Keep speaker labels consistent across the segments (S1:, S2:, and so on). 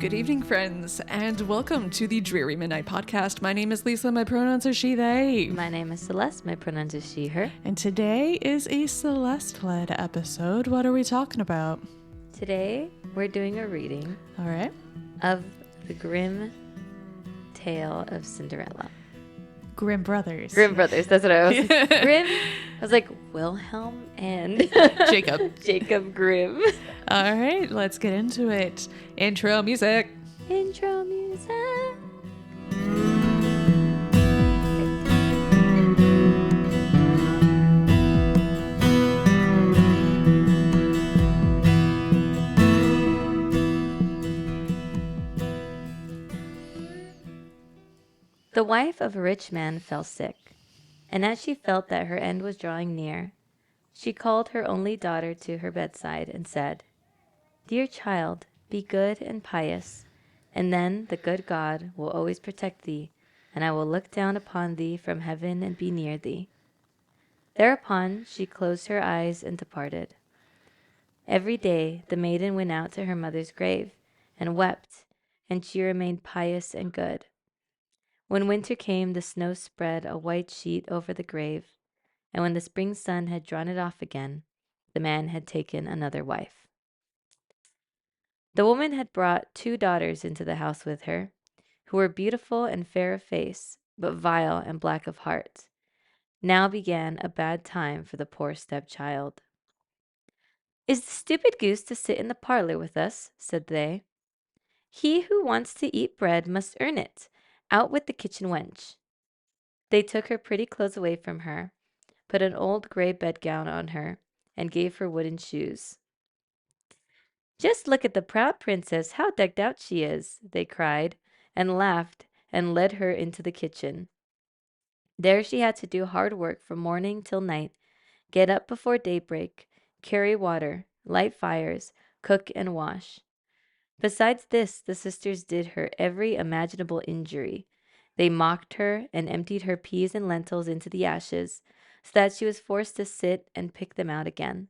S1: Good evening, friends, and welcome to the Dreary Midnight Podcast. My name is Lisa. My pronouns are she, they.
S2: My name is Celeste. My pronouns are she, her.
S1: And today is a Celeste-led episode. What are we talking about?
S2: Today, we're doing a reading
S1: All right.
S2: of the grim tale of Cinderella.
S1: Grimm Brothers.
S2: Grimm Brothers, that's what I was. Grimm? I was like, Wilhelm and Jacob Grimm.
S1: All right, let's get into it. Intro music.
S2: Intro music. The wife of a rich man fell sick, and as she felt that her end was drawing near, she called her only daughter to her bedside and said, "Dear child, be good and pious, and then the good God will always protect thee, and I will look down upon thee from heaven and be near thee." Thereupon she closed her eyes and departed. Every day the maiden went out to her mother's grave and wept, and she remained pious and good. When winter came, the snow spread a white sheet over the grave, and when the spring sun had drawn it off again, the man had taken another wife. The woman had brought 2 daughters into the house with her, who were beautiful and fair of face, but vile and black of heart. Now began a bad time for the poor stepchild. "Is the stupid goose to sit in the parlor with us?" said they. "He who wants to eat bread must earn it. Out with the kitchen wench." They took her pretty clothes away from her, put an old gray bedgown on her, and gave her wooden shoes. "Just look at the proud princess, how decked out she is," they cried, and laughed, and led her into the kitchen. There she had to do hard work from morning till night, get up before daybreak, carry water, light fires, cook and wash. Besides this, the sisters did her every imaginable injury. They mocked her and emptied her peas and lentils into the ashes, so that she was forced to sit and pick them out again.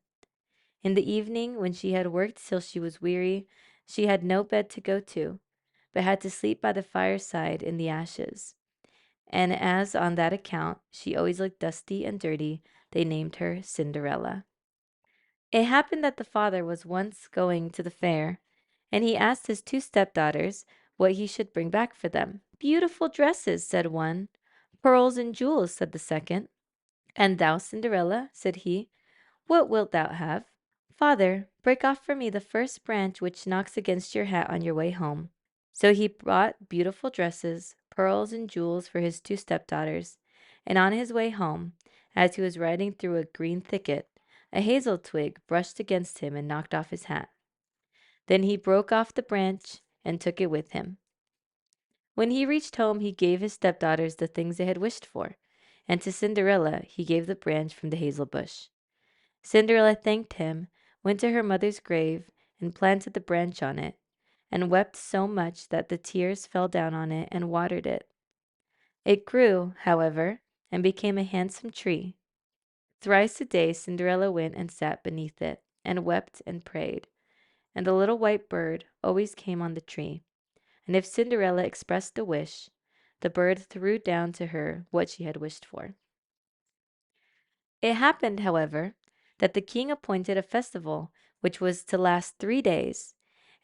S2: In the evening, when she had worked till she was weary, she had no bed to go to, but had to sleep by the fireside in the ashes. And as on that account she always looked dusty and dirty, they named her Cinderella. It happened that the father was once going to the fair, and he asked his 2 stepdaughters what he should bring back for them. "Beautiful dresses," said one. "Pearls and jewels," said the second. "And thou, Cinderella," said he, "what wilt thou have?" "Father, break off for me the first branch which knocks against your hat on your way home." So he bought beautiful dresses, pearls, and jewels for his 2 stepdaughters, and on his way home, as he was riding through a green thicket, a hazel twig brushed against him and knocked off his hat. Then he broke off the branch and took it with him. When he reached home, he gave his stepdaughters the things they had wished for, and to Cinderella he gave the branch from the hazel bush. Cinderella thanked him, went to her mother's grave, and planted the branch on it, and wept so much that the tears fell down on it and watered it. It grew, however, and became a handsome tree. Thrice a day Cinderella went and sat beneath it, and wept and prayed, and the little white bird always came on the tree, and if Cinderella expressed a wish, the bird threw down to her what she had wished for. It happened, however, that the king appointed a festival which was to last 3 days,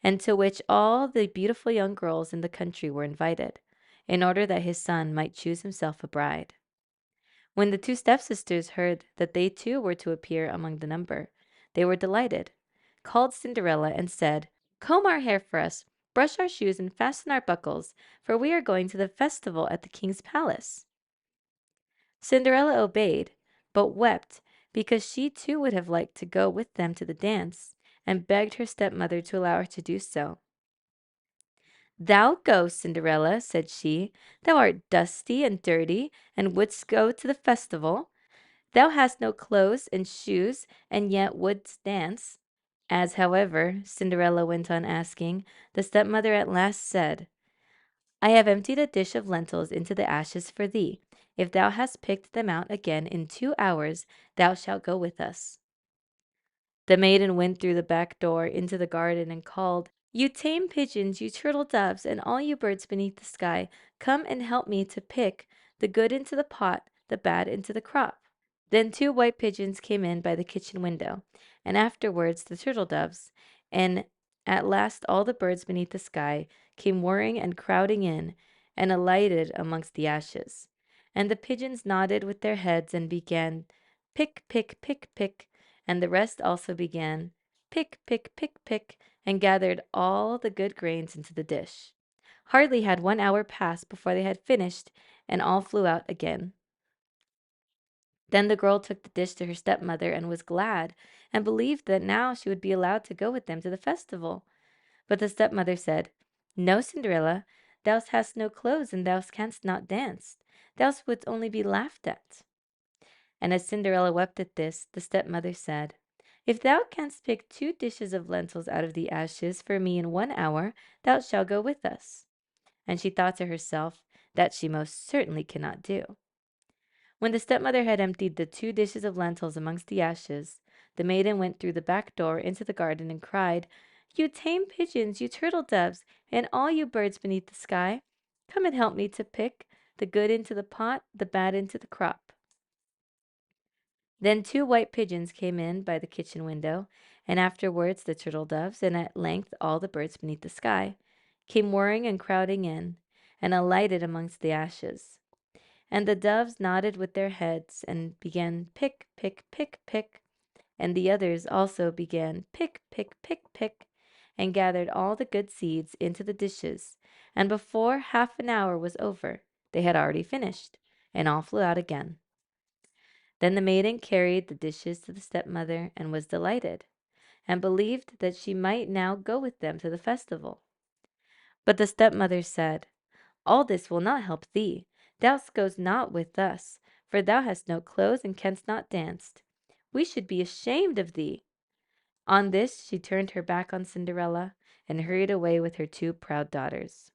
S2: and to which all the beautiful young girls in the country were invited, in order that his son might choose himself a bride. When the 2 stepsisters heard that they too were to appear among the number, they were delighted, called Cinderella, and said, "Comb our hair for us, brush our shoes, and fasten our buckles, for we are going to the festival at the king's palace." Cinderella obeyed, but wept because she too would have liked to go with them to the dance, and begged her stepmother to allow her to do so. "Thou go, Cinderella," said she. "Thou art dusty and dirty, and wouldst go to the festival. Thou hast no clothes and shoes, and yet wouldst dance." As, however, Cinderella went on asking, the stepmother at last said, "I have emptied a dish of lentils into the ashes for thee. If thou hast picked them out again in 2 hours, thou shalt go with us." The maiden went through the back door into the garden and called, You tame pigeons, you turtle doves, and all you birds beneath the sky, come and help me to pick the good into the pot, the bad into the crop. Then 2 white pigeons came in by the kitchen window, and afterwards the turtle doves, and at last all the birds beneath the sky came whirring and crowding in, and alighted amongst the ashes. And the pigeons nodded with their heads and began pick, pick, pick, pick, and the rest also began pick, pick, pick, pick, and gathered all the good grains into the dish. Hardly had 1 hour passed before they had finished, and all flew out again. Then the girl took the dish to her stepmother and was glad, and believed that now she would be allowed to go with them to the festival. But the stepmother said, No, Cinderella, thou hast no clothes, and thou canst not dance. Thou wouldst only be laughed at. And as Cinderella wept at this, the stepmother said, If thou canst pick 2 dishes of lentils out of the ashes for me in 1 hour, thou shalt go with us. And she thought to herself, That she most certainly cannot do. When the stepmother had emptied the 2 dishes of lentils amongst the ashes, the maiden went through the back door into the garden and cried, You tame pigeons, you turtle doves, and all you birds beneath the sky, come and help me to pick the good into the pot, the bad into the crop. Then 2 white pigeons came in by the kitchen window, and afterwards the turtle doves, and at length all the birds beneath the sky, came whirring and crowding in, and alighted amongst the ashes. And the doves nodded with their heads and began pick, pick, pick, pick, and the others also began pick, pick, pick, pick, and gathered all the good seeds into the dishes, and before half an hour was over, they had already finished, and all flew out again. Then the maiden carried the dishes to the stepmother and was delighted, and believed that she might now go with them to the festival. But the stepmother said, All this will not help thee. Thou goest not with us, for thou hast no clothes and canst not dance. We should be ashamed of thee. On this she turned her back on Cinderella and hurried away with her 2 proud daughters.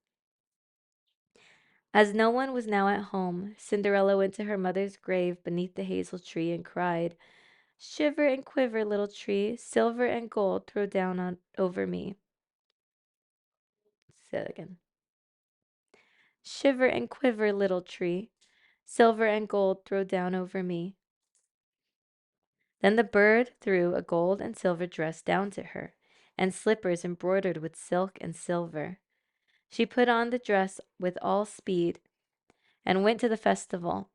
S2: As no one was now at home, Cinderella went to her mother's grave beneath the hazel tree and cried, Shiver and quiver, little tree, silver and gold throw down over me. Say that again. Shiver and quiver, little tree, silver and gold throw down over me. Then the bird threw a gold and silver dress down to her, and slippers embroidered with silk and silver. She put on the dress with all speed, and went to the festival.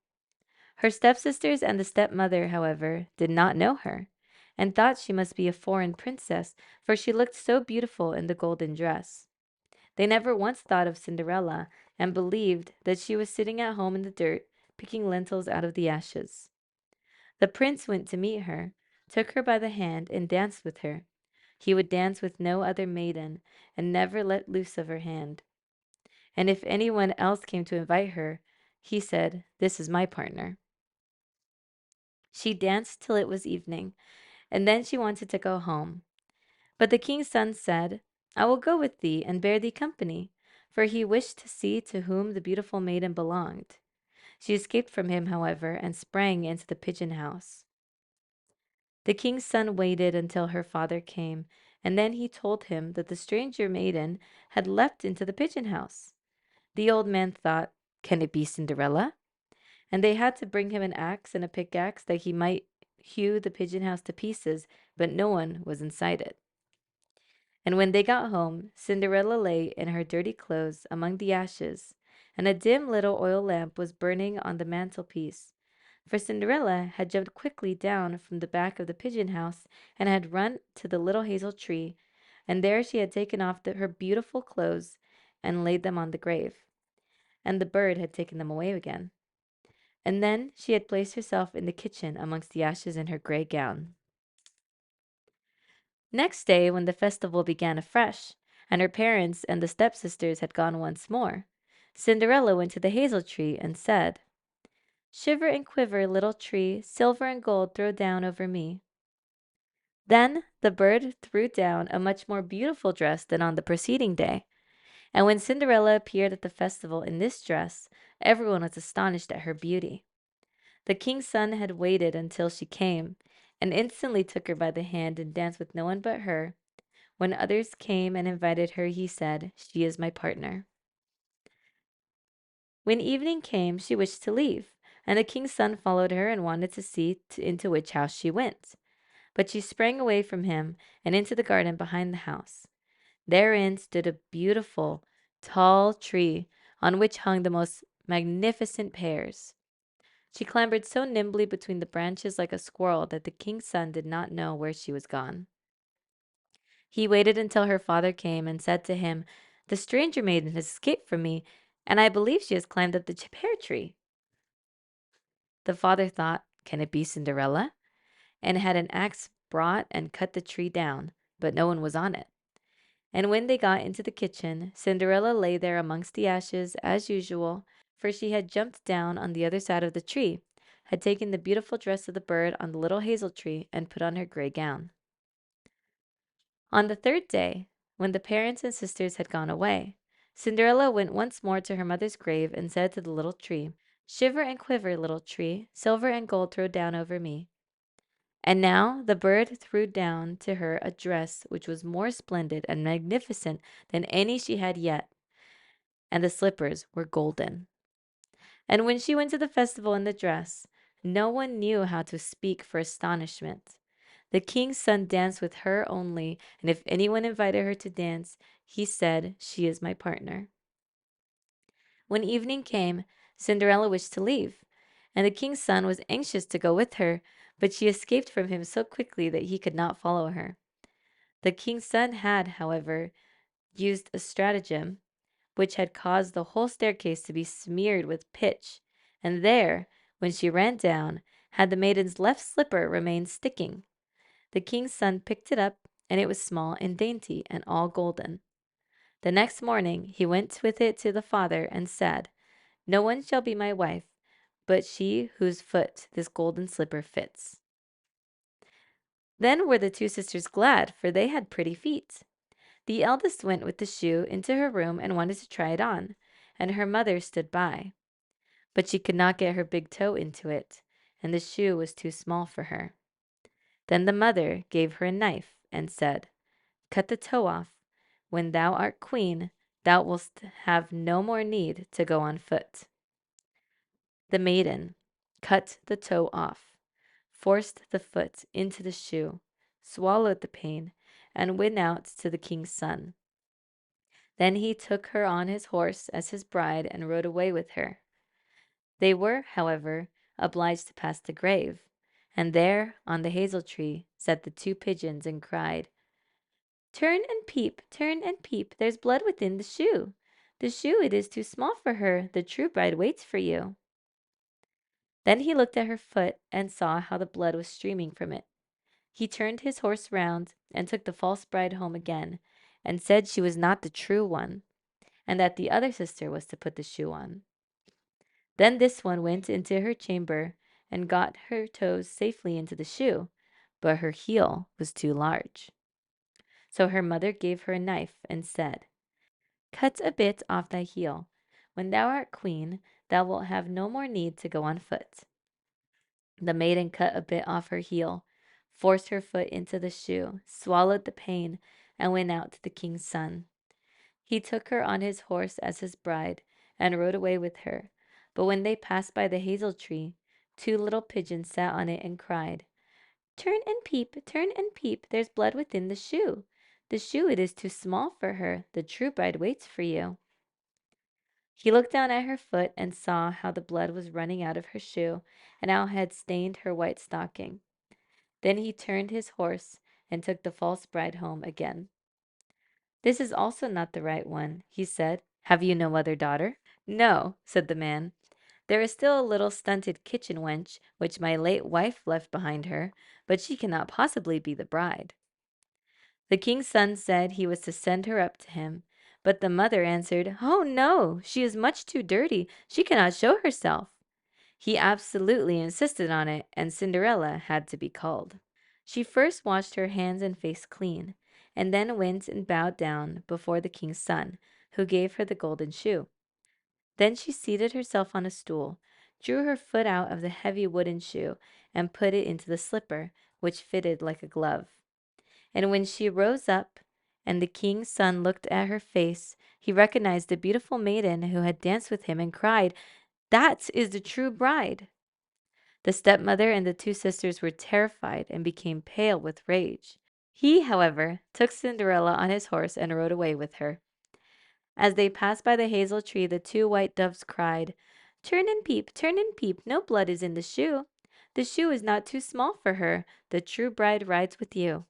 S2: Her stepsisters and the stepmother, however, did not know her, and thought she must be a foreign princess, for she looked so beautiful in the golden dress. They never once thought of Cinderella, and believed that she was sitting at home in the dirt, picking lentils out of the ashes. The prince went to meet her, took her by the hand, and danced with her. He would dance with no other maiden, and never let loose of her hand. And if anyone else came to invite her, he said, This is my partner. She danced till it was evening, and then she wanted to go home. But the king's son said, I will go with thee and bear thee company, for he wished to see to whom the beautiful maiden belonged. She escaped from him, however, and sprang into the pigeon house. The king's son waited until her father came, and then he told him that the stranger maiden had leapt into the pigeon house. The old man thought, Can it be Cinderella? And they had to bring him an axe and a pickaxe that he might hew the pigeon house to pieces, but no one was inside it. And when they got home, Cinderella lay in her dirty clothes among the ashes, and a dim little oil lamp was burning on the mantelpiece. For Cinderella had jumped quickly down from the back of the pigeon house and had run to the little hazel tree, and there she had taken off her beautiful clothes and laid them on the grave, and the bird had taken them away again. And then she had placed herself in the kitchen amongst the ashes in her gray gown. Next day, when the festival began afresh, and her parents and the stepsisters had gone once more, Cinderella went to the hazel tree and said, Shiver and quiver, little tree, silver and gold throw down over me. Then the bird threw down a much more beautiful dress than on the preceding day, and when Cinderella appeared at the festival in this dress, everyone was astonished at her beauty. The king's son had waited until she came, and instantly took her by the hand and danced with no one but her, When others came and invited her, he said, "She is my partner." When evening came, she wished to leave, and the king's son followed her and wanted to see into which house she went. But she sprang away from him and into the garden behind the house. Therein stood a beautiful, tall tree on which hung the most magnificent pears. She clambered so nimbly between the branches like a squirrel that the king's son did not know where she was gone. He waited until her father came and said to him, "The stranger maiden has escaped from me, and I believe she has climbed up the pear tree." The father thought, "Can it be Cinderella?" and had an axe brought and cut the tree down, but no one was on it. And when they got into the kitchen, Cinderella lay there amongst the ashes as usual, for she had jumped down on the other side of the tree, had taken the beautiful dress of the bird on the little hazel tree, and put on her gray gown. On the third day, when the parents and sisters had gone away, Cinderella went once more to her mother's grave and said to the little tree, "Shiver and quiver, little tree, silver and gold throw down over me." And now the bird threw down to her a dress which was more splendid and magnificent than any she had yet, and the slippers were golden. And when she went to the festival in the dress, no one knew how to speak for astonishment. The king's son danced with her only, and if anyone invited her to dance, he said, "She is my partner." When evening came, Cinderella wished to leave, and the king's son was anxious to go with her, but she escaped from him so quickly that he could not follow her. The king's son had, however, used a stratagem which had caused the whole staircase to be smeared with pitch, and there, when she ran down, had the maiden's left slipper remained sticking. The king's son picked it up, and it was small and dainty, and all golden. The next morning he went with it to the father, and said, "No one shall be my wife, but she whose foot this golden slipper fits." Then were the two sisters glad, for they had pretty feet. The eldest went with the shoe into her room and wanted to try it on, and her mother stood by. But she could not get her big toe into it, and the shoe was too small for her. Then the mother gave her a knife and said, "Cut the toe off. When thou art queen, thou wilt have no more need to go on foot." The maiden cut the toe off, forced the foot into the shoe, swallowed the pain, and went out to the king's son. Then he took her on his horse as his bride and rode away with her. They were, however, obliged to pass the grave, and there, on the hazel tree, sat the two pigeons and cried, turn and peep, there's blood within the shoe. The shoe it is too small for her, the true bride waits for you." Then he looked at her foot and saw how the blood was streaming from it. He turned his horse round and took the false bride home again, and said she was not the true one, and that the other sister was to put the shoe on. Then this one went into her chamber and got her toes safely into the shoe, but her heel was too large. So her mother gave her a knife and said, "Cut a bit off thy heel. When thou art queen, thou wilt have no more need to go on foot." The maiden cut a bit off her heel, forced her foot into the shoe, swallowed the pain, and went out to the king's son. He took her on his horse as his bride, and rode away with her. But when they passed by the hazel tree, two little pigeons sat on it and cried, turn and peep, there's blood within the shoe. The shoe it is too small for her, the true bride waits for you." He looked down at her foot and saw how the blood was running out of her shoe, and how it had stained her white stocking. Then he turned his horse and took the false bride home again. "This is also not the right one," he said. "Have you no other daughter?" "No," said the man. "There is still a little stunted kitchen wench, which my late wife left behind her, but she cannot possibly be the bride." The king's son said he was to send her up to him, but the mother answered, "Oh no, she is much too dirty, she cannot show herself." He absolutely insisted on it, and Cinderella had to be called. She first washed her hands and face clean, and then went and bowed down before the king's son, who gave her the golden shoe. Then she seated herself on a stool, drew her foot out of the heavy wooden shoe, and put it into the slipper, which fitted like a glove. And when she rose up and the king's son looked at her face, he recognized the beautiful maiden who had danced with him and cried, "That is the true bride." The stepmother and the two sisters were terrified and became pale with rage. He, however, took Cinderella on his horse and rode away with her. As they passed by the hazel tree, the two white doves cried, turn and peep, no blood is in the shoe. The shoe is not too small for her, the true bride rides with you."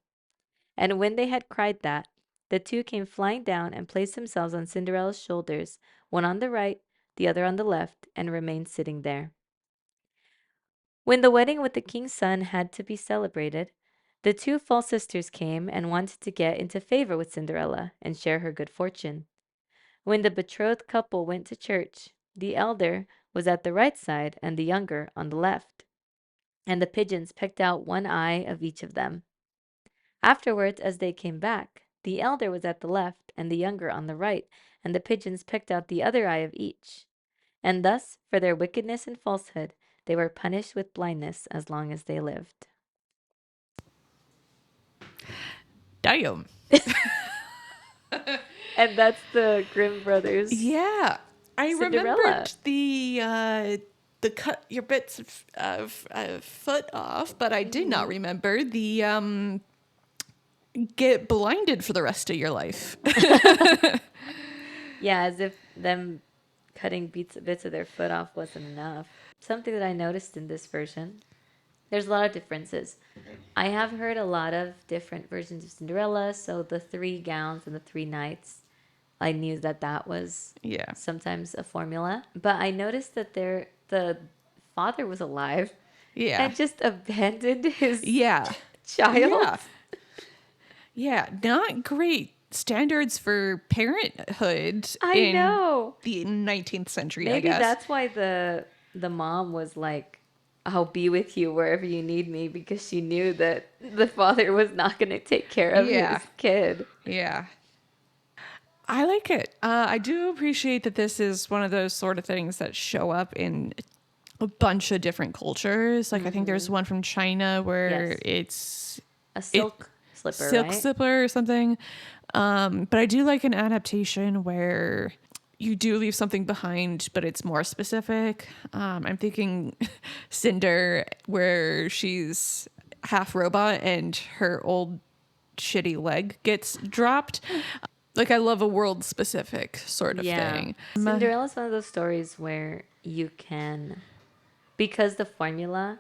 S2: And when they had cried that, the two came flying down and placed themselves on Cinderella's shoulders, one on the right, the other on the left, and remained sitting there. When the wedding with the king's son had to be celebrated, the two false sisters came and wanted to get into favor with Cinderella and share her good fortune. When the betrothed couple went to church, the elder was at the right side and the younger on the left, and the pigeons picked out one eye of each of them. Afterwards, as they came back, the elder was at the left and the younger on the right, and the pigeons picked out the other eye of each. And thus, for their wickedness and falsehood, they were punished with blindness as long as they lived.
S1: Damn.
S2: And that's the Grimm brothers.
S1: Yeah. I
S2: Cinderella.
S1: remembered the cut your bits of foot off, but I did not remember the get blinded for the rest of your life.
S2: Yeah, as if them cutting bits of their foot off wasn't enough. Something that I noticed in this version, there's a lot of differences. I have heard a lot of different versions of Cinderella, so the 3 gowns and the 3 knights, I knew that was
S1: Yeah.
S2: sometimes a formula. But I noticed that the father was alive
S1: Yeah.
S2: and just abandoned his
S1: Yeah.
S2: child.
S1: Yeah. Yeah. Not great standards for parenthood
S2: I know.
S1: the 19th century,
S2: Maybe
S1: I guess.
S2: that's why the mom was like, "I'll be with you wherever you need me," because she knew that the father was not going to take care of
S1: Yeah.
S2: his kid.
S1: Yeah. I like it. I do appreciate that this is one of those sort of things that show up in a bunch of different cultures. Like I think there's one from China where
S2: Yes.
S1: it's
S2: A silk slipper,
S1: silk
S2: right?
S1: slipper or something. But I do like an adaptation where you do leave something behind, but it's more specific. I'm thinking Cinder, where she's half robot and her old shitty leg gets dropped. Like, I love a world specific sort of thing.
S2: Cinderella's one of those stories where you can, because the formula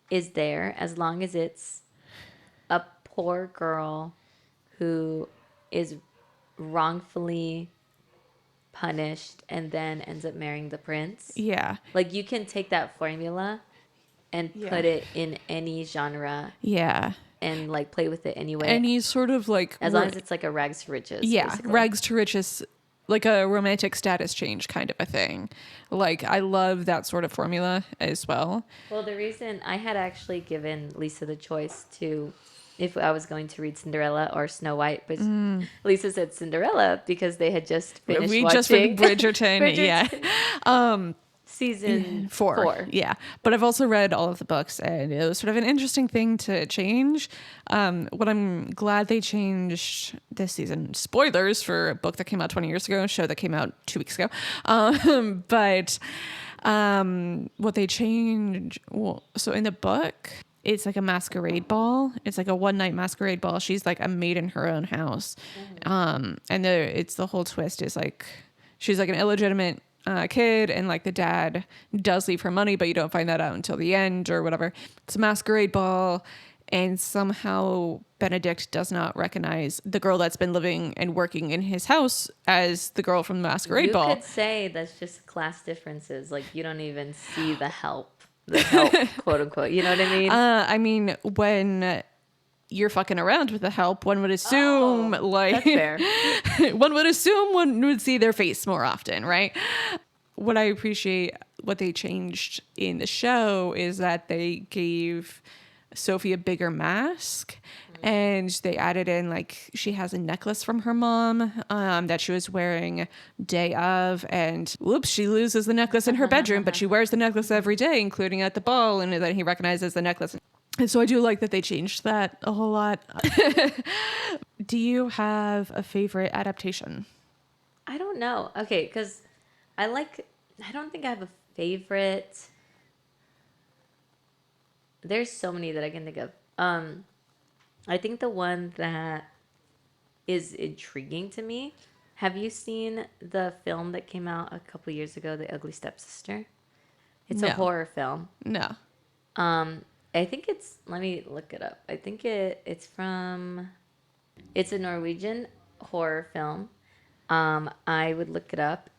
S2: is there, as long as it's a poor girl who is wrongfully punished and then ends up marrying the prince.
S1: Yeah.
S2: Like, you can take that formula and put it in any genre
S1: Yeah.
S2: and like play with it anyway.
S1: Any sort of like
S2: as long as it's like a rags to riches.
S1: yeah,
S2: basically.
S1: rags to riches, like a romantic status change kind of a thing. Like, I love that sort of formula as well.
S2: Well, the reason I had actually given Lisa the choice to if I was going to read Cinderella or Snow White, but Lisa said Cinderella because they had just finished
S1: We
S2: watching
S1: just read Bridgerton, yeah.
S2: Season
S1: 4.
S2: 4.
S1: Yeah. But I've also read all of the books, and it was sort of an interesting thing to change. What I'm glad they changed this season, spoilers for a book that came out 20 years ago, a show that came out 2 weeks ago. But what they changed, well, so in the book, it's like a masquerade ball. It's like a one-night masquerade ball. She's like a maid in her own house. And it's the whole twist is like, she's like an illegitimate kid, and like the dad does leave her money, but you don't find that out until the end or whatever. It's a masquerade ball, and somehow Benedict does not recognize the girl that's been living and working in his house as the girl from the masquerade ball.
S2: You could say that's just class differences. Like, you don't even see the help, quote unquote. You know what I mean?
S1: I mean, when you're fucking around with the help, one would assume
S2: that's fair.
S1: one would see their face more often, right? What I appreciate what they changed in the show is that they gave Sophie a bigger mask, and they added in like she has a necklace from her mom that she was wearing day of, and whoops, she loses the necklace in her bedroom, but she wears the necklace every day, including at the ball, and then he recognizes the necklace. And so I do like that they changed that a whole lot. Do you have a favorite adaptation?
S2: I don't know. Okay, because I like. I don't think I have a favorite. There's so many that I can think of. I think the one that is intriguing to me. Have you seen the film that came out a couple years ago, The Ugly Stepsister? It's a
S1: No.
S2: horror film.
S1: No.
S2: I think it's. Let me look it up. I think it's from. It's a Norwegian horror film. I would look it up.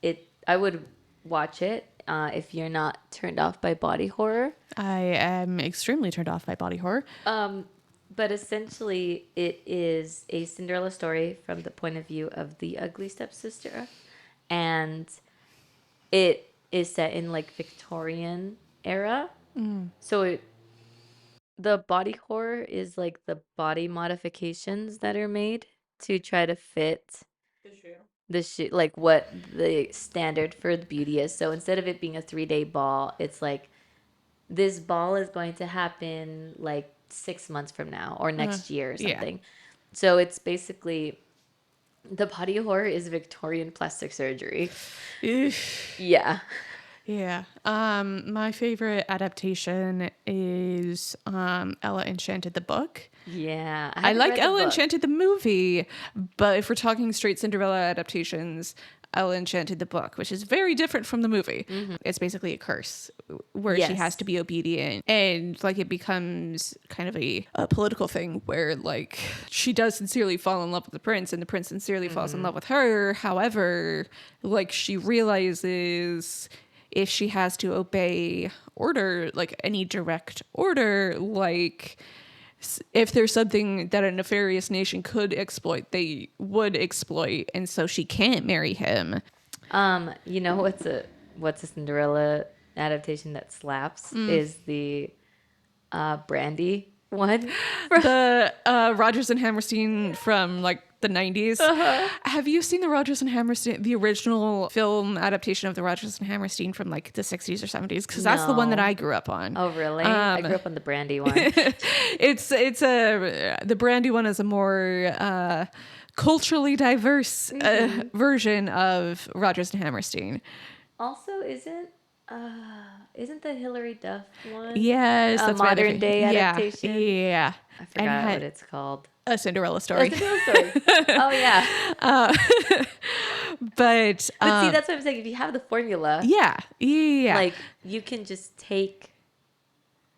S2: I would watch it if you're not turned off by body horror.
S1: I am extremely turned off by body horror.
S2: But essentially, it is a Cinderella story from the point of view of the ugly stepsister, and it is set in like Victorian era. So the body horror is like the body modifications that are made to try to fit the shoe, like what the standard for the beauty is. So instead of it being a 3-day ball, it's like this ball is going to happen like 6 months from now or next year or
S1: Yeah.
S2: something. So it's basically the body horror is Victorian plastic surgery. Yeah.
S1: Yeah. My favorite adaptation is Ella Enchanted the book.
S2: Yeah.
S1: I
S2: haven't
S1: like
S2: read the
S1: Ella
S2: book.
S1: Enchanted the movie, but if we're talking straight Cinderella adaptations, Ella Enchanted the book, which is very different from the movie. It's basically a curse where she
S2: Yes.
S1: has to be obedient, and like it becomes kind of a political thing where like she does sincerely fall in love with the prince and the prince sincerely falls in love with her. However, like she realizes if she has to obey order, like any direct order, like if there's something that a nefarious nation could exploit, they would exploit, and so she can't marry him.
S2: You know what's a Cinderella adaptation that slaps is the Brandy one.
S1: The Rodgers and Hammerstein from like the 90s. Have you seen the Rodgers and Hammerstein, the original film adaptation of the Rodgers and Hammerstein from like the 60s or 70s? Because that's the one that
S2: No.
S1: I grew up on.
S2: Oh, really? I grew up on the Brandy one.
S1: The Brandy one is a more culturally diverse version of Rodgers and Hammerstein.
S2: Also, isn't the Hillary Duff one?
S1: Yes,
S2: A
S1: that's my other
S2: modern day
S1: yeah,
S2: adaptation?
S1: Yeah,
S2: I
S1: and
S2: forgot
S1: had
S2: what it's called.
S1: a Cinderella
S2: Oh,
S1: story.
S2: Cinderella story. Oh yeah.
S1: But
S2: See, that's what I'm saying. If you have the formula,
S1: yeah,
S2: like you can just take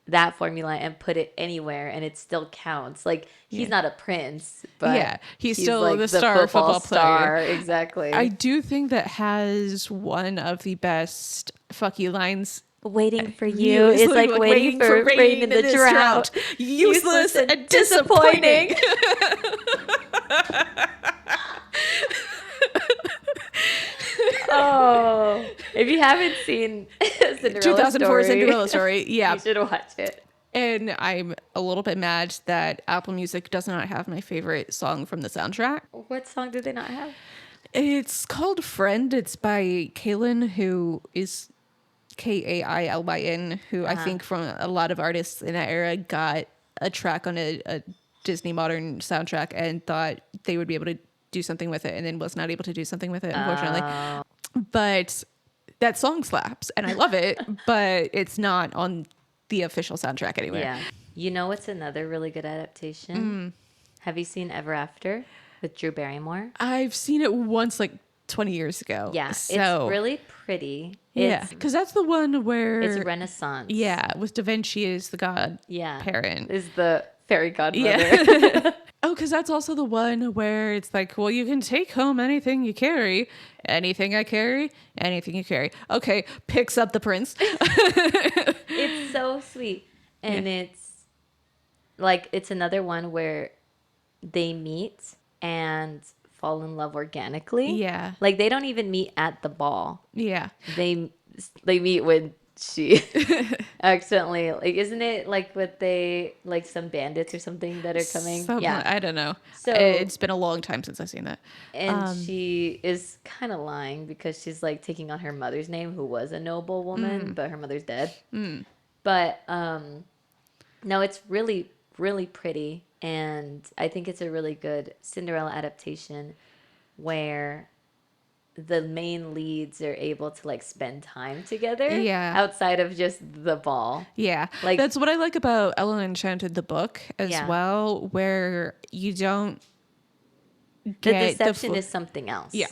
S2: that formula and put it anywhere, and it still counts. Like he's not a prince, but
S1: Yeah, he's still
S2: like
S1: the star football player.
S2: star. Exactly.
S1: I do think that has one of the best fuck you lines.
S2: Waiting for you is like waiting for rain in the drought.
S1: Useless and disappointing.
S2: Oh, if you haven't seen Cinderella
S1: 2004
S2: story,
S1: Cinderella story. Yeah.
S2: you should watch it.
S1: And I'm a little bit mad that Apple Music does not have my favorite song from the soundtrack.
S2: What song do they not have?
S1: It's called Friend. It's by Kaylin, who is Kailyn, who I think from a lot of artists in that era got a track on a Disney modern soundtrack and thought they would be able to do something with it and then was not able to do something with it, unfortunately. But that song slaps and I love it, but it's not on the official soundtrack anywhere.
S2: Yeah. You know what's another really good adaptation? Have you seen Ever After with Drew Barrymore?
S1: I've seen it once like 20 years ago.
S2: Yeah,
S1: So,
S2: it's really pretty.
S1: yeah, because that's the one where
S2: It's Renaissance.
S1: Yeah, with Da Vinci as the godparent.
S2: Is the fairy godmother.
S1: Yeah. Oh, because that's also the one where it's like, well, you can take home anything you carry. Anything I carry, anything you carry. Okay, picks up the prince.
S2: It's so sweet. And it's like, it's another one where they meet and fall in love organically.
S1: Yeah.
S2: Like, they don't even meet at the ball.
S1: Yeah.
S2: They meet when she accidentally, like, isn't it like what they, like some bandits or something that are coming?
S1: Yeah. I don't know.
S2: So
S1: it's been a long time since I've seen that.
S2: and she is kind of lying because she's like taking on her mother's name, who was a noble woman, but her mother's dead. But No, it's really, really pretty. And I think it's a really good Cinderella adaptation where the main leads are able to like spend time together
S1: Yeah.
S2: outside of just the ball.
S1: Yeah.
S2: Like,
S1: That's what I like about Ella Enchanted, the book, as
S2: yeah,
S1: well, where you don't
S2: the
S1: get
S2: deception is something else.
S1: Yeah.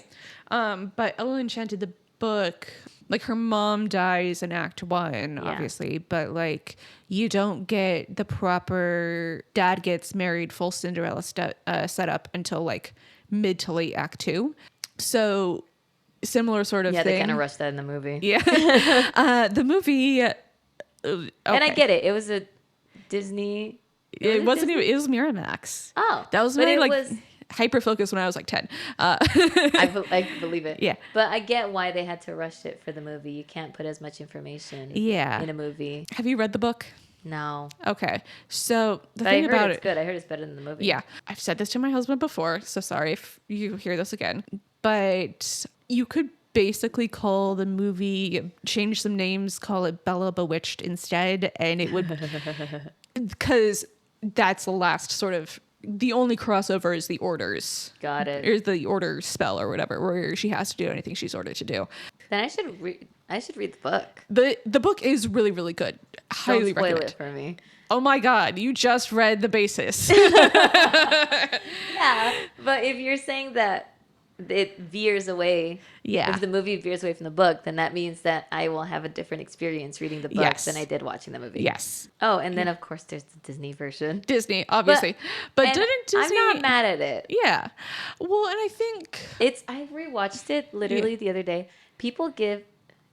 S1: But Ella Enchanted, the book, like her mom dies in Act 1,
S2: Yeah.
S1: obviously, but like you don't get the proper dad gets married full Cinderella setup until like mid to late Act 2. So similar sort of
S2: Yeah,
S1: thing.
S2: they kind of rushed that in the movie.
S1: Yeah. The movie.
S2: And I get it. It was a Disney.
S1: It wasn't
S2: Disney?
S1: even. It was Miramax.
S2: Oh,
S1: That was
S2: but
S1: my
S2: it
S1: like
S2: was.
S1: hyper focus when I was like 10.
S2: I believe it.
S1: Yeah.
S2: But I get why they had to rush it for the movie. You can't put as much information
S1: Yeah.
S2: in a movie.
S1: Have you read the book?
S2: No.
S1: Okay. So the
S2: But
S1: thing
S2: I heard
S1: about
S2: it's good. I heard it's better than the movie.
S1: Yeah. I've said this to my husband before, so sorry if you hear this again. But you could basically call the movie, change some names, call it Bella Bewitched instead, and it would, because that's the last sort of, the only crossover is the orders.
S2: Got it.
S1: Or the order spell or whatever, where she has to do anything she's ordered to do.
S2: Then I should read the book.
S1: The book is really, really good. Highly
S2: Don't spoil
S1: recommend.
S2: it for me.
S1: Oh my God, you just read the basis.
S2: Yeah, but if you're saying that it veers away,
S1: Yeah.
S2: if the movie veers away from the book, then that means that I will have a different experience reading the book
S1: Yes.
S2: than I did watching the movie.
S1: Yes.
S2: Oh, and then of course there's the Disney version.
S1: Disney, obviously. But
S2: And
S1: didn't Disney...
S2: I'm not mad at it.
S1: Yeah. Well, and I think...
S2: I rewatched it literally the other day. People give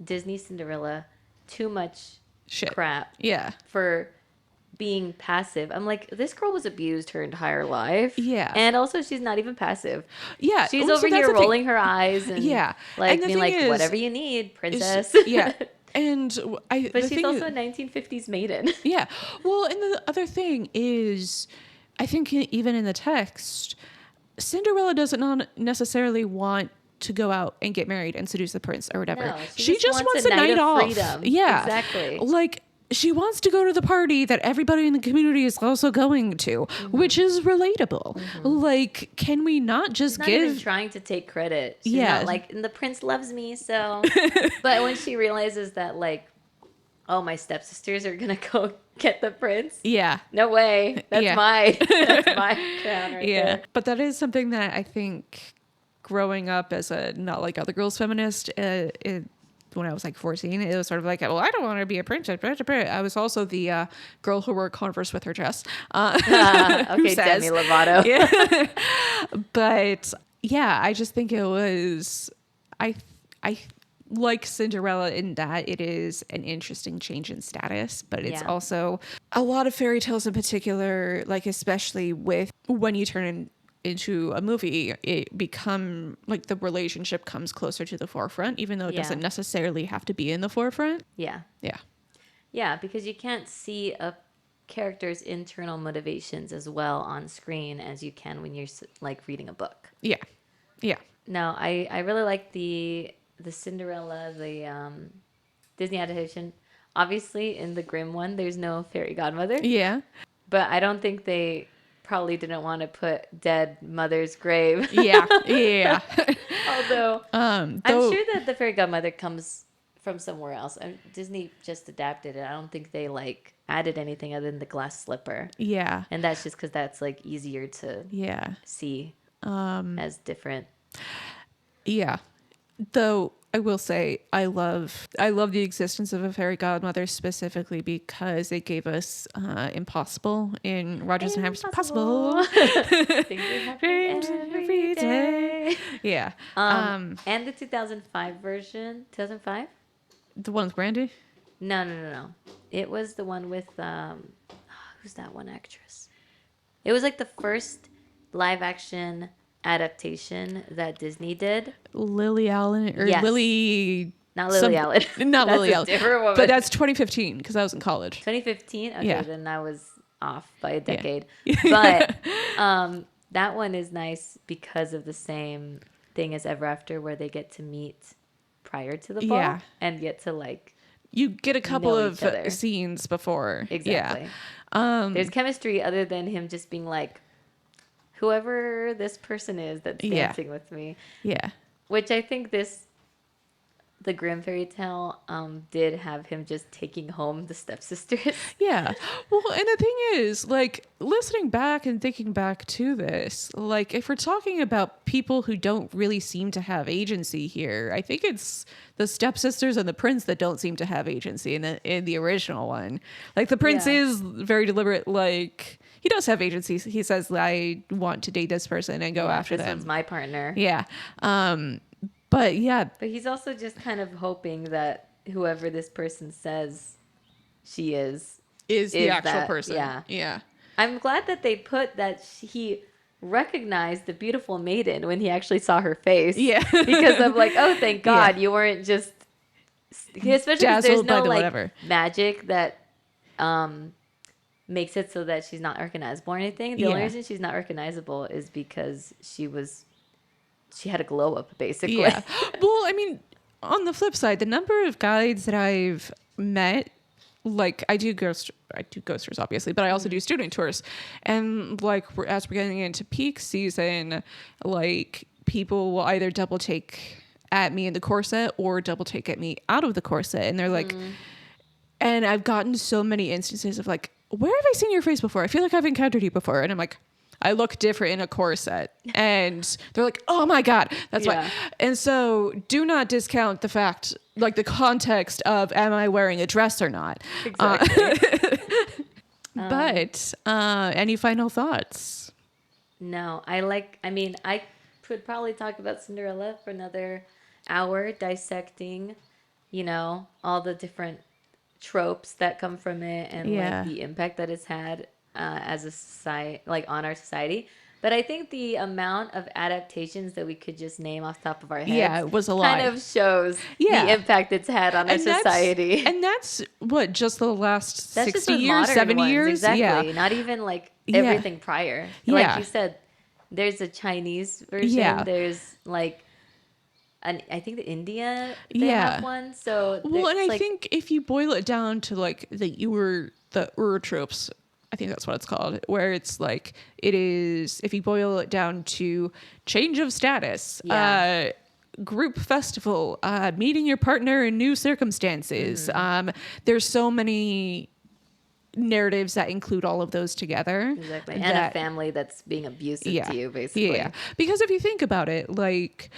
S2: Disney Cinderella too much
S1: Shit.
S2: crap
S1: Yeah.
S2: for being passive. I'm like, this girl was abused her entire life.
S1: Yeah.
S2: And also she's not even passive.
S1: Yeah.
S2: She's
S1: well,
S2: over
S1: so that's
S2: here
S1: the thing.
S2: rolling her eyes and
S1: Yeah.
S2: like
S1: And the
S2: being
S1: thing
S2: like,
S1: is-
S2: whatever you need, princess.
S1: Yeah. And
S2: But she's also a 1950s maiden.
S1: Yeah. Well, and the other thing is, I think even in the text, Cinderella doesn't not necessarily want to go out and get married and seduce the prince or whatever.
S2: No,
S1: she just wants
S2: a
S1: a night
S2: of
S1: off.
S2: freedom.
S1: Yeah.
S2: Exactly.
S1: Like, she wants to go to the party that everybody in the community is also going to, which is relatable. Like, can we not just
S2: Not even
S1: give...
S2: trying to take credit. She's
S1: Yeah.
S2: not like, and the prince loves me, so. But when she realizes that, like, oh, my stepsisters are gonna go get the prince.
S1: Yeah.
S2: No way. That's
S1: Yeah.
S2: that's my crown right
S1: Yeah.
S2: there.
S1: But that is something that I think growing up as a not like other girls feminist, when I was like 14, it was sort of like, well, I don't want to be a princess. I was also the girl who wore Converse with her dress. Who
S2: Okay,
S1: says-
S2: Demi Lovato.
S1: Yeah. But yeah, I just think it was, I like Cinderella in that it is an interesting change in status, but it's
S2: Yeah.
S1: also a lot of fairy tales in particular, like especially with when you turn into a movie, it become like the relationship comes closer to the forefront, even though it
S2: Yeah.
S1: doesn't necessarily have to be in the forefront.
S2: Yeah.
S1: Yeah.
S2: Yeah, because you can't see a character's internal motivations as well on screen as you can when you're like reading a book.
S1: Yeah. Yeah.
S2: No, I really like the Cinderella, the Disney adaptation. Obviously, in the Grimm one, there's no fairy godmother,
S1: Yeah.
S2: but I don't think they probably didn't want to put dead mother's grave.
S1: Yeah. Yeah.
S2: Although
S1: though,
S2: I'm sure that the fairy godmother comes from somewhere else. Disney just adapted it. I don't think they like added anything other than the glass slipper,
S1: yeah.
S2: and that's just because that's like easier to
S1: Yeah.
S2: see as different.
S1: Yeah. Though I will say I love the existence of a fairy godmother specifically because it gave us Impossible in Rodgers and Hammerstein. Impossible.
S2: Things that happen
S1: Dreams
S2: every day.
S1: Yeah.
S2: And the 2005 version. 2005?
S1: The one with Brandy?
S2: No. It was the one with who's that one actress? It was like the first live action adaptation that Disney did.
S1: Lily Allen or
S2: Yes.
S1: Lily
S2: Not Lily Allen.
S1: Not
S2: That's
S1: Lily
S2: a
S1: Allen.
S2: different woman.
S1: But that's 2015 because I was in college.
S2: 2015? Okay,
S1: Yeah.
S2: then I was off by a decade. But that one is nice because of the same thing as Ever After where they get to meet prior to the ball
S1: Yeah.
S2: and get to like
S1: you get a couple
S2: know
S1: of
S2: each other.
S1: scenes before.
S2: Exactly.
S1: Yeah.
S2: There's chemistry other than him just being like, whoever this person is that's
S1: Yeah.
S2: dancing with me.
S1: Yeah.
S2: Which I think the Grimm fairy tale did have him just taking home the stepsisters.
S1: Yeah. Well, and the thing is, like, listening back and thinking back to this, like, if we're talking about people who don't really seem to have agency here, I think it's the stepsisters and the prince that don't seem to have agency in the original one. Like, the prince
S2: Yeah.
S1: is very deliberate, like, he does have agency. He says, I want to date this person and go after
S2: this
S1: them.
S2: one's my partner.
S1: Yeah. But yeah,
S2: But he's also just kind of hoping that whoever this person says she is
S1: the actual
S2: that,
S1: person.
S2: Yeah.
S1: Yeah.
S2: I'm glad that they put that he recognized the beautiful maiden when he actually saw her face.
S1: Yeah.
S2: Because I'm like, oh, thank God you weren't just, especially because there's
S1: Dazzled by
S2: no
S1: the
S2: like
S1: whatever.
S2: magic that makes it so that she's not recognizable or anything. The only
S1: Yeah.
S2: reason she's not recognizable is because she had a glow up, basically.
S1: Yeah. Well, I mean, on the flip side, the number of guides that I've met, like I do ghost tours, obviously, but I also do student tours. And like as we're getting into peak season, like people will either double take at me in the corset or double take at me out of the corset. And they're like, and I've gotten so many instances of like, where have I seen your face before? I feel like I've encountered you before. And I'm like, I look different in a corset. And they're like, oh my God, that's why. And so do not discount the fact, like the context of, am I wearing a dress or not?
S2: Exactly.
S1: But any final thoughts?
S2: No, I could probably talk about Cinderella for another hour, dissecting, all the different tropes that come from it and like the impact that it's had as a society, like on our society. But I think the amount of adaptations that we could just name off the top of our heads,
S1: it was a lot.
S2: kind of shows the impact it's had on our society.
S1: And that's what, just the last
S2: That's
S1: 60
S2: just
S1: years,
S2: modern
S1: 70
S2: ones,
S1: years?
S2: exactly.
S1: Yeah.
S2: Not even like everything prior. Like you said, there's a Chinese version.
S1: Yeah.
S2: There's like I think the India they have one. So
S1: well, and I think if you boil it down to like the Ur tropes, I think that's what it's called, where it's like it is, if you boil it down to change of status, group festival, meeting your partner in new circumstances. There's so many narratives that include all of those together.
S2: Exactly. And a family that's being abusive to you, basically.
S1: Yeah. Because if you think about it, like,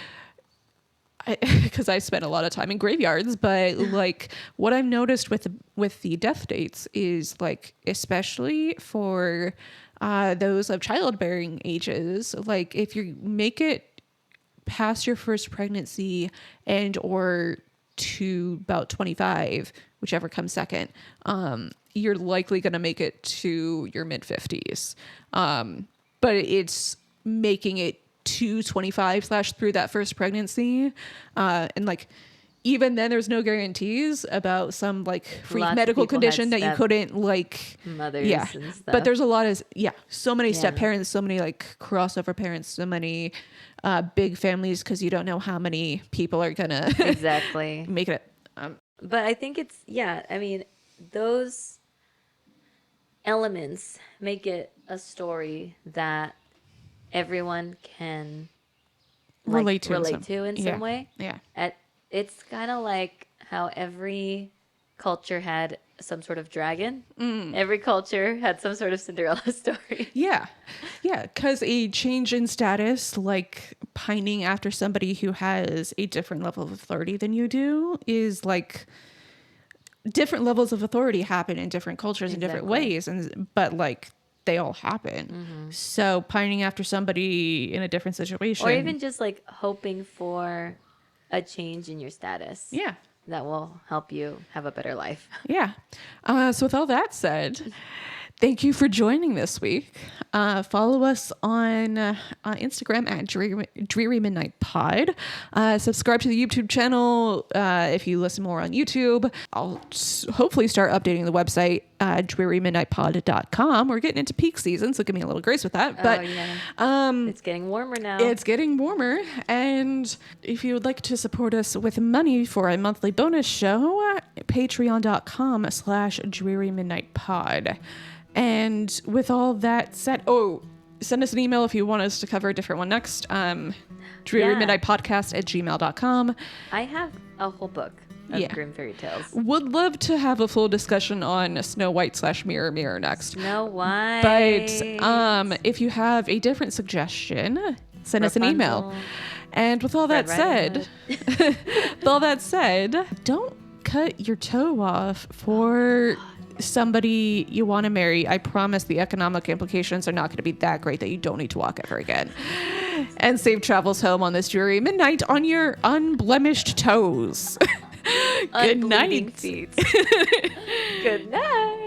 S1: because I spent a lot of time in graveyards, but like what I've noticed with the death dates is like, especially for those of childbearing ages, like if you make it past your first pregnancy and or to about 25, whichever comes second, you're likely going to make it to your mid 50s. But it's making it to 25 / through that first pregnancy. And like, even then there's no guarantees about some like freak medical condition that you couldn't like
S2: mothers and stuff.
S1: But there's a lot of, so many step parents, so many like crossover parents, so many big families, because you don't know how many people are going to
S2: exactly
S1: make it.
S2: But I think it's, I mean, those elements make it a story that everyone can
S1: relate to
S2: in some way.
S1: Yeah.
S2: It's kind of like how every culture had some sort of dragon. Every culture had some sort of Cinderella story.
S1: Yeah. Because a change in status, like pining after somebody who has a different level of authority than you do, is like different levels of authority happen in different cultures in different ways. But like they all happen. So pining after somebody in a different situation.
S2: Or even just like hoping for a change in your status.
S1: Yeah.
S2: That will help you have a better life.
S1: Yeah. So with all that said, thank you for joining this week. Follow us on Instagram at Dreary Midnight Pod. Subscribe to the YouTube channel if you listen more on YouTube. I'll hopefully start updating the website, drearymidnightpod.com. We're getting into peak season, so give me a little grace with that. But
S2: it's getting warmer now.
S1: It's getting warmer. And if you would like to support us with money for a monthly bonus show, patreon.com/drearymidnightpod. And with all that said, send us an email if you want us to cover a different one next. drearymidnightpodcast@gmail.com.
S2: I have a whole book of Grimm fairy tales.
S1: Would love to have a full discussion on Snow White/Mirror Mirror next.
S2: Snow White.
S1: But if you have a different suggestion, send us an email. And with all that said, don't cut your toe off for somebody you want to marry. I promise the economic implications are not going to be that great that you don't need to walk ever again. And safe travels home on this dreary midnight on your unblemished toes. Good night.
S2: Feet. Good night.